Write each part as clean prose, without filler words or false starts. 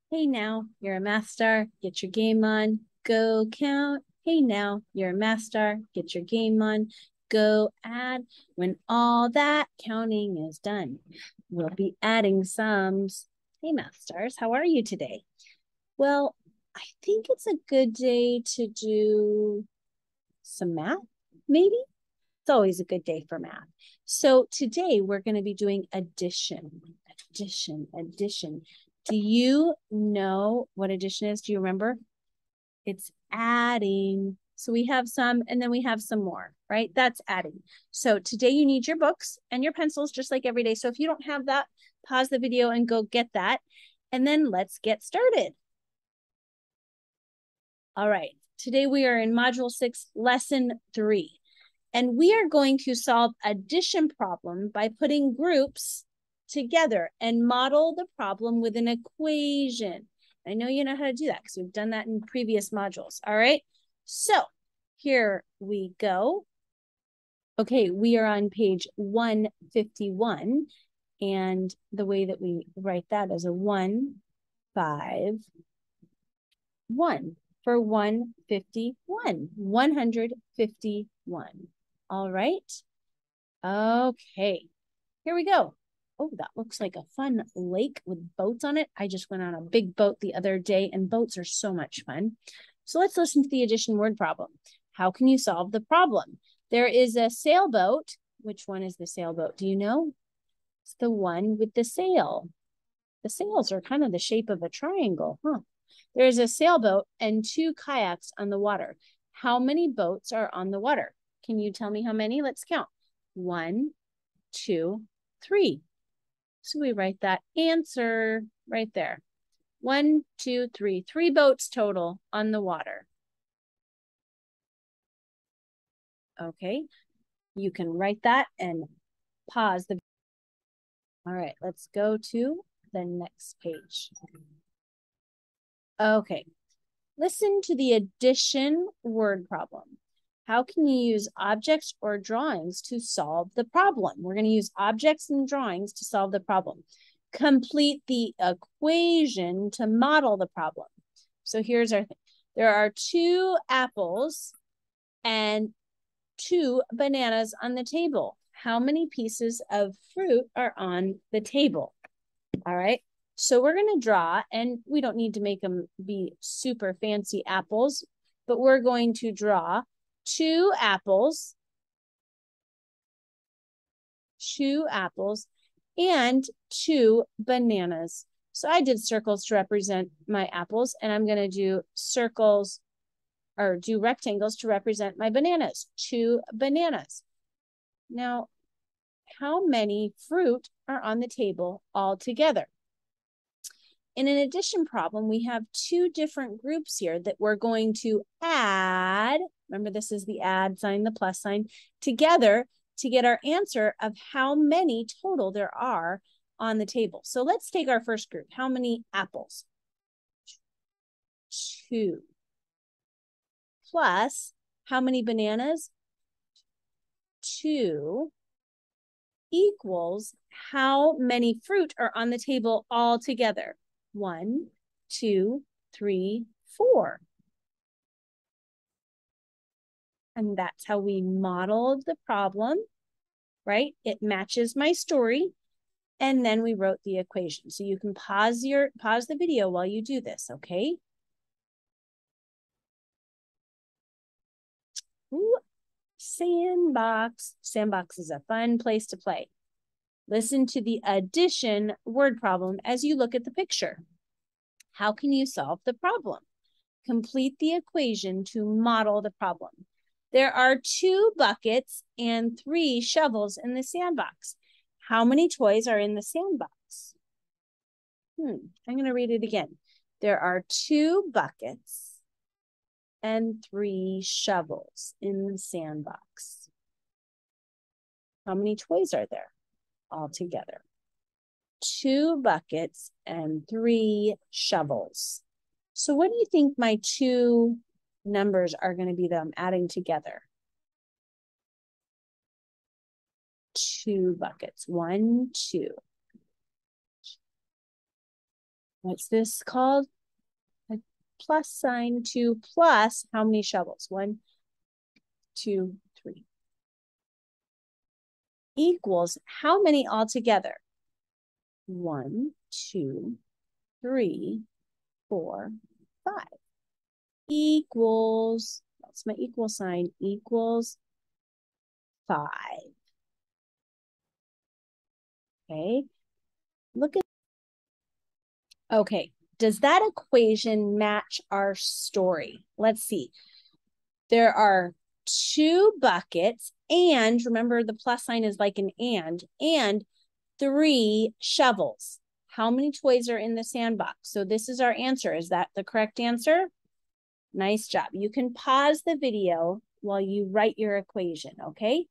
Hey now, you're a math star. Get your game on. Go count. Hey now, you're a math star. Get your game on. Go add. When all that counting is done, we'll be adding sums. Hey math stars, how are you today? Well, I think it's a good day to do some math, maybe? It's always a good day for math. So today we're going to be doing addition. Addition. Do you know what addition is? Do you remember? It's adding. So we have some and then we have some more, right? That's adding. So today you need your books and your pencils just like every day. So if you don't have that, pause the video and go get that. And then let's get started. All right. Today we are in Module 6, Lesson 3. And we are going to solve addition problem by putting groups together and model the problem with an equation. I know you know how to do that because we've done that in previous modules. All right. So here we go. Okay, we are on page 151. And the way that we write that is a 1, 5, 1 for 151. 151. All right. Okay, here we go. Oh, that looks like a fun lake with boats on it. I just went on a big boat the other day and boats are so much fun. So let's listen to the addition word problem. How can you solve the problem? There is a sailboat. Which one is the sailboat? Do you know? It's the one with the sail. The sails are kind of the shape of a triangle, huh? There's a sailboat and 2 kayaks on the water. How many boats are on the water? Can you tell me how many? Let's count. 1, 2, 3. So we write that answer right there. 1, 2, 3. 3 boats total on the water. Okay, you can write that and pause the. All right, let's go to the next page. Okay, listen to the addition word problem. How can you use objects or drawings to solve the problem? We're going to use objects and drawings to solve the problem. Complete the equation to model the problem. So here's our thing. There are 2 apples and 2 bananas on the table. How many pieces of fruit are on the table? All right. So we're going to draw, and we don't need to make them be super fancy apples, but we're going to draw 2 apples, and 2 bananas. So I did circles to represent my apples, and I'm going to do circles or do rectangles to represent my bananas. 2 bananas. Now, how many fruit are on the table all together? In an addition problem, we have 2 different groups here that we're going to add. Remember, this is the add sign, the plus sign, together to get our answer of how many total there are on the table. So let's take our first group. How many apples? 2. Plus, how many bananas? 2 equals how many fruit are on the table all together? 1, 2, 3, 4. And that's how we modeled the problem, right? It matches my story. And then we wrote the equation. So you can pause the video while you do this, okay? Ooh, sandbox. Sandbox is a fun place to play. Listen to the addition word problem as you look at the picture. How can you solve the problem? Complete the equation to model the problem. There are 2 buckets and 3 shovels in the sandbox. How many toys are in the sandbox? I'm going to read it again. There are 2 buckets and 3 shovels in the sandbox. How many toys are there altogether? 2 buckets and 3 shovels. So what do you think my 2 numbers are going to be that I'm adding together? 2 buckets. 1, 2. What's this called? A plus sign to plus how many shovels? 1, 2, 3. Equals how many altogether? 1, 2, 3, 4, 5. Equals, that's my equal sign, equals 5. Okay, look at, okay, does that equation match our story? Let's see. There are 2 buckets, and remember the plus sign is like an and 3 shovels. How many toys are in the sandbox? So this is our answer. Is that the correct answer? Nice job. You can pause the video while you write your equation, okay?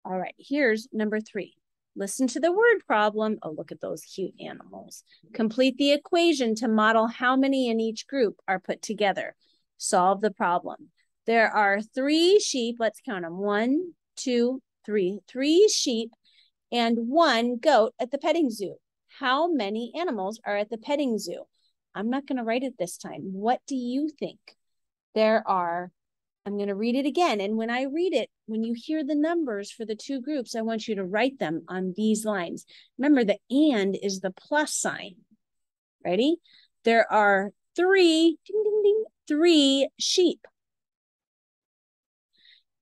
All right, here's number 3. Listen to the word problem. Oh, look at those cute animals. Complete the equation to model how many in each group are put together. Solve the problem. There are 3 sheep. Let's count them. 1, 2, 3. 3 sheep and 1 goat at the petting zoo. How many animals are at the petting zoo? I'm not going to write it this time. What do you think? There are, I'm going to read it again. And when I read it, when you hear the numbers for the 2 groups, I want you to write them on these lines. Remember, the and is the plus sign. Ready? There are 3, ding, ding, ding, 3 sheep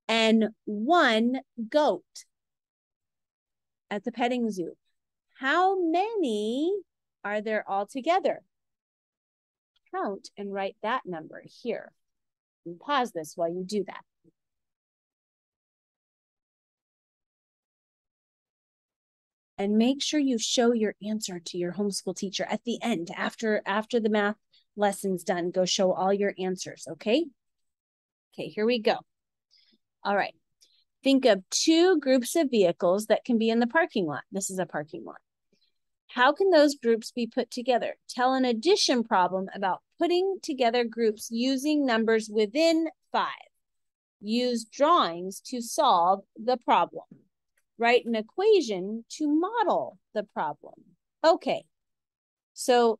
and 1 goat at the petting zoo. How many are there altogether? Count and write that number here. And pause this while you do that. And make sure you show your answer to your homeschool teacher at the end, after the math lesson's done. Go show all your answers, okay? Okay, here we go. All right. Think of 2 groups of vehicles that can be in the parking lot. This is a parking lot. How can those groups be put together? Tell an addition problem about putting together groups using numbers within 5. Use drawings to solve the problem. Write an equation to model the problem. Okay, so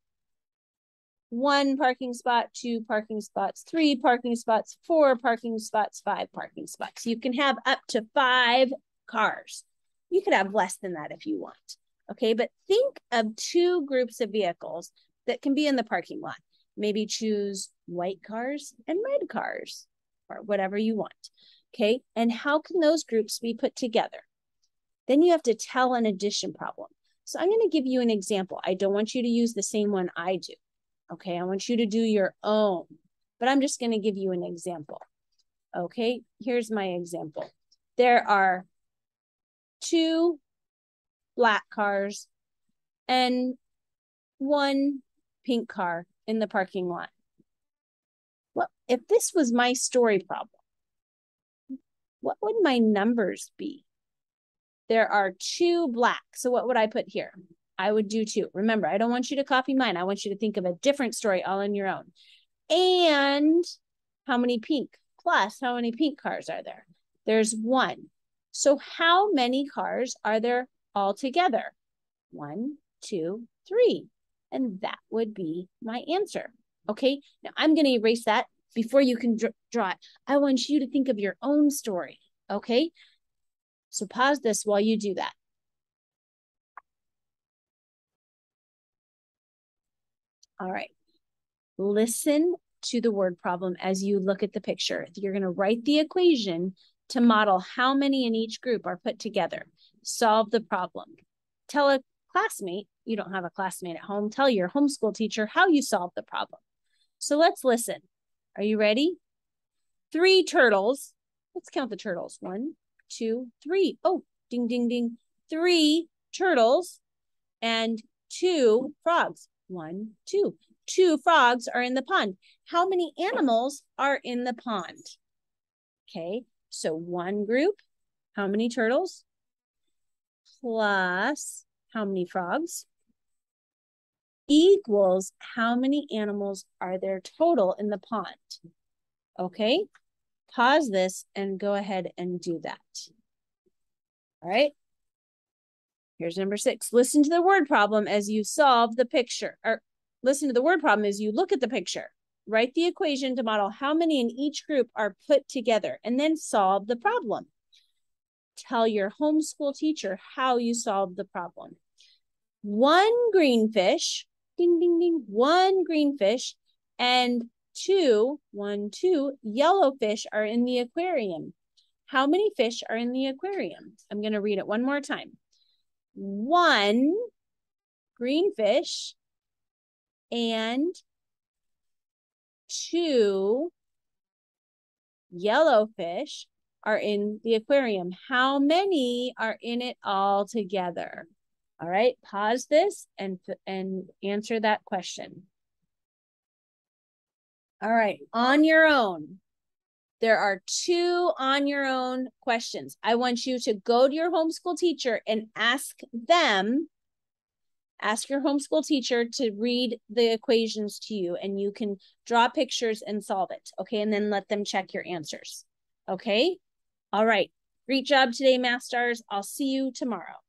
1 parking spot, 2 parking spots, 3 parking spots, 4 parking spots, 5 parking spots. You can have up to 5 cars. You could have less than that if you want. Okay, but think of 2 groups of vehicles that can be in the parking lot. Maybe choose white cars and red cars, or whatever you want. Okay, and how can those groups be put together? Then you have to tell an addition problem. So I'm going to give you an example. I don't want you to use the same one I do. Okay, I want you to do your own, but I'm just going to give you an example. Okay, here's my example. There are 2 black cars and 1 pink car in the parking lot. Well, if this was my story problem, what would my numbers be? There are 2 black. So what would I put here? I would do 2. Remember, I don't want you to copy mine. I want you to think of a different story all on your own. And how many pink? Plus, how many pink cars are there? There's 1. So how many cars are there all together? 1, 2, 3. And that would be my answer. Okay, now I'm going to erase that before you can draw it. I want you to think of your own story. Okay, so pause this while you do that. All right, listen to the word problem as you look at the picture. You're going to write the equation to model how many in each group are put together. Solve the problem. Tell a classmate, you don't have a classmate at home, tell your homeschool teacher how you solve the problem. So let's listen. Are you ready? 3 turtles. Let's count the turtles. 1, 2, 3. Oh, ding, ding, ding. 3 turtles and 2 frogs. 1, 2. 2 frogs are in the pond. How many animals are in the pond? Okay, so 1 group, how many turtles? Plus how many frogs? Equals how many animals are there total in the pond? Okay, pause this and go ahead and do that. All right, Here's number 6. Listen to the word problem as you solve the picture, or listen to the word problem as you look at the picture. Write the equation to model how many in each group are put together, and then solve the problem. Tell your homeschool teacher how you solved the problem. 1 green fish, ding, ding, ding, 1 green fish, and 2 yellow fish are in the aquarium. How many fish are in the aquarium? I'm going to read it one more time. 1 green fish and 2 yellow fish are in the aquarium. How many are in it all together? All right, pause this and answer that question. All right, on your own. There are 2 on your own questions. I want you to go to your homeschool teacher and ask your homeschool teacher to read the equations to you, and you can draw pictures and solve it. Okay, and then let them check your answers. Okay, all right. Great job today, Math Stars. I'll see you tomorrow.